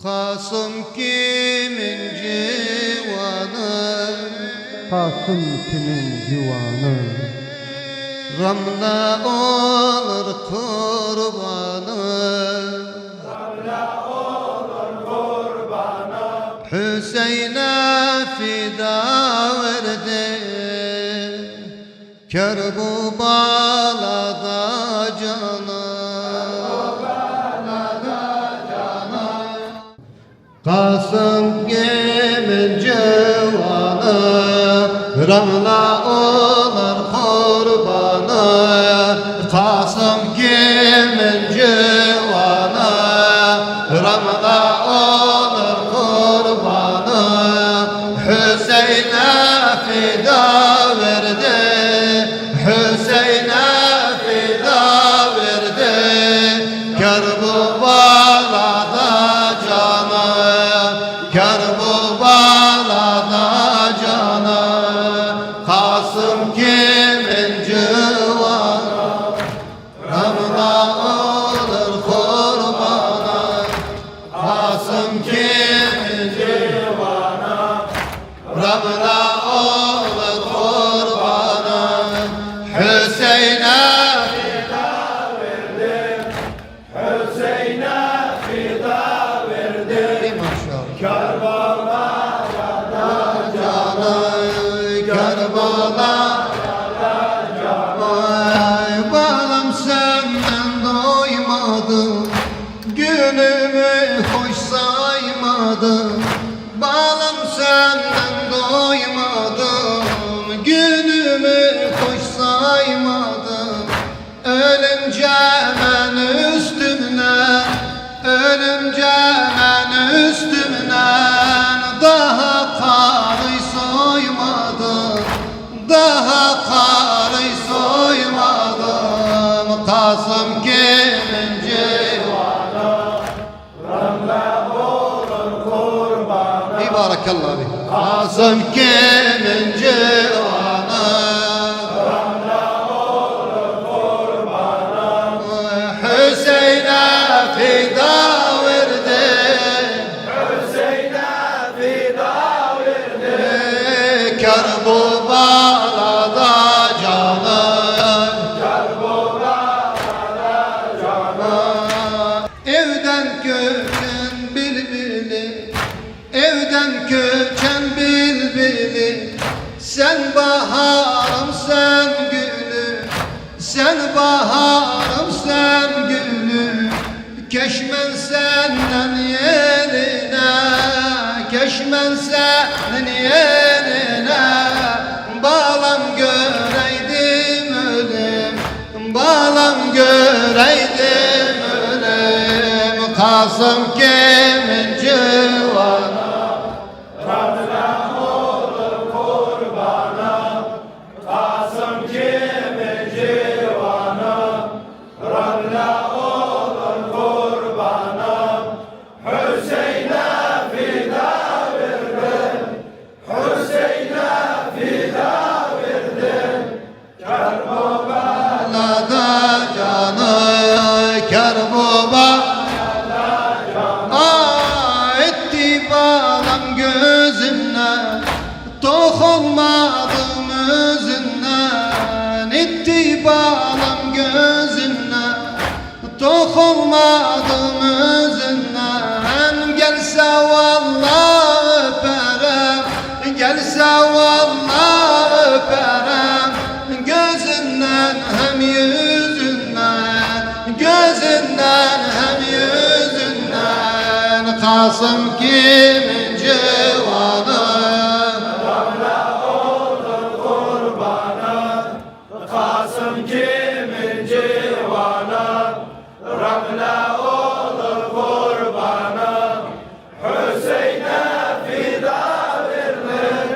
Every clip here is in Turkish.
Kasım kimin civanı, Kasım kimin civanı, Ramla olur kurbanı, Hüseyin'e fida verdi, Kerbula'da canı. Kasım kimin civanı, Ramla olur kurbanı. Kasım kimin civanı, Ramla olur kurbanı. Hüseyin'e fida verdi, Hüseyin'e fida verdi, Kerbula'da canı, Kerbula'da canı. Kasım kimin civanı, Ramla olur kurbanı. Kasım kimin civanı, Ramla olur kurbanı. Hüseyin'e fida verdi, Hüseyin'e fida verdi. Maşallah. Kerbela'da canı, Kerbela'da canı. Ay balam senden doymadım, günümü hoş saymadım. Balam senden doymadım, günümü hoş saymadım. Ölünce ben üstümden, ölünce ben üstümden daha karı soymadım, daha karı soymadım. Kasım kimin civanı, İbarakallah abi. Kasım kimin civanı, Hüseyin'e fida verdi, Hüseyin'e fida verdi, Kerbula'da canı, Kerbula'da canı. Evden göçen bilbili, evden göçen bilbili, sen baharım sen gülüm, sen baharım sen gülüm. Keşmen senden yerine, keşmen senin yerine. Bağlam göreydim ölüm, bağlam göreydim ölüm. Kasım kimin civanı, Kasım kimin civanı, Ramla olur kurbanı. Hüseyin'e fida verdim, Hüseyin'e fida verdim, Kerbula'da canı, Kerbula'da canı. Etti balam gözümden, tok olmadım özünden. Etti balam gözümden, tok olmadım özünden. Gelse vallahi öperem, gelse vallahi öperem. Gözünden hem yüzünden, gözünden hem yüzünden. Kasım kimin civanı, Kasım kimin civanı, Ramla olur kurbanı. Hüseyin'e fida verdim,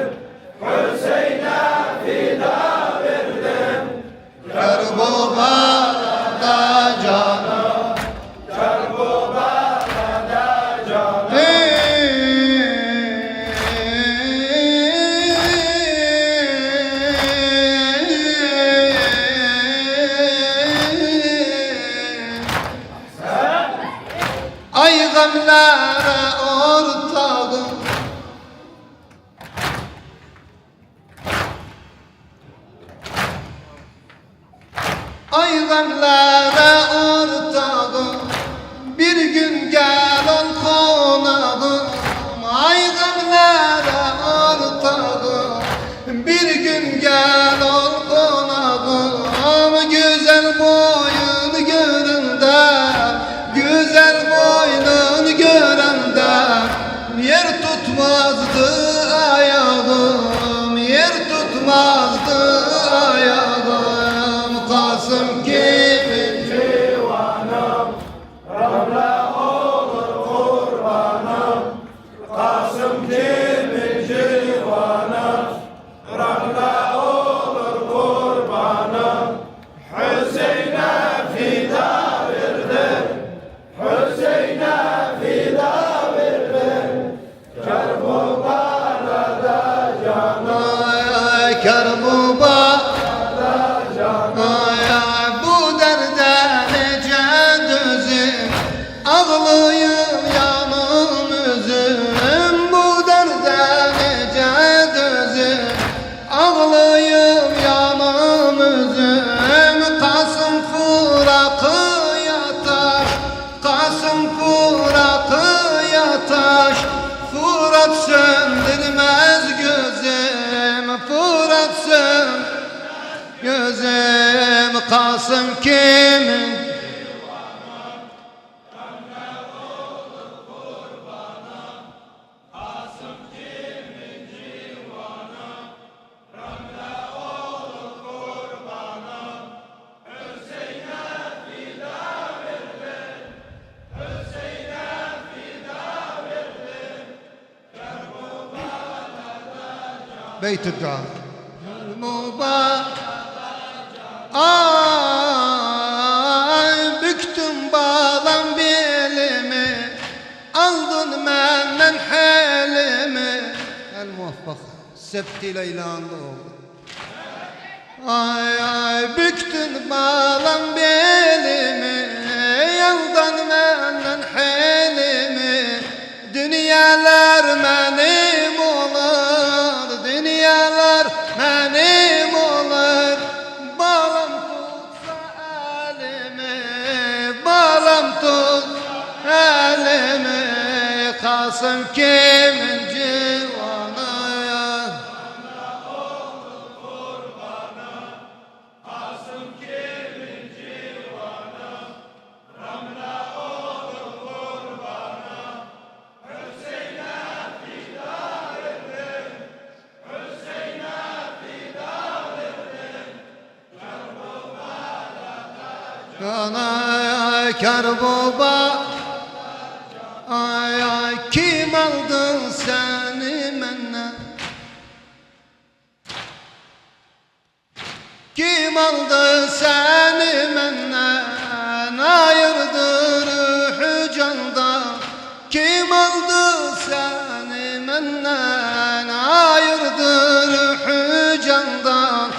Hüseyin'e fida verdim, Kerbula'da canı, Kerbula'da canı. gamlara ortağım, bir gün gel ol konağım. Ay gamlara ortağım, bir gün gel ol konağım. Güzel boyun göründe, güzel boynun göründe, yer tutmazdı ayağım, yer tutmazdı ayağım. Kasım kimin civanım, Ramla olur kurbanım. Kasım kimin civanım, Ramla olur kurbanım. Hüseyin'e fida verdim, Hüseyin'e fida verdim. Kerbuba'da canım, ay Kerbuba, ay bu derde nece düzüm, ağlayım yanım üzüm. Bu derde nece düzüm, ağlayım yanım üzüm. Kasım Fırak'ı yataş, Kasım Fırak'ı yataş. Fırat söndürmez gözüm, Fırat söndürmez gözüm. Kasım kimin? Beyt-i Dağ. Mübarek. Ay büktüm bağlam belimi, aldın menden helimi. El muvaffak Septi Leylanlı oldu. Ay ay büktün bağlam belimi, aldın menden helimi. Dünyalar benim olur, dünyalar benim olur. Bağlam tutsa elimi, bağlam tut elimi. Kasım kimin civanı ya? Ay Kerbuba, ay ay kim aldın seni menden? Kim aldı seni menden, ayırdı ruhu candan? Kim aldı seni menden, ayırdı ruhu candan?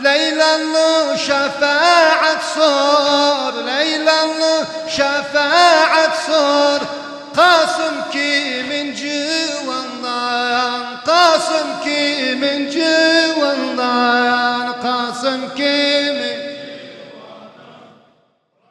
Leylanlı şefaat sor, Leylanlı şefaat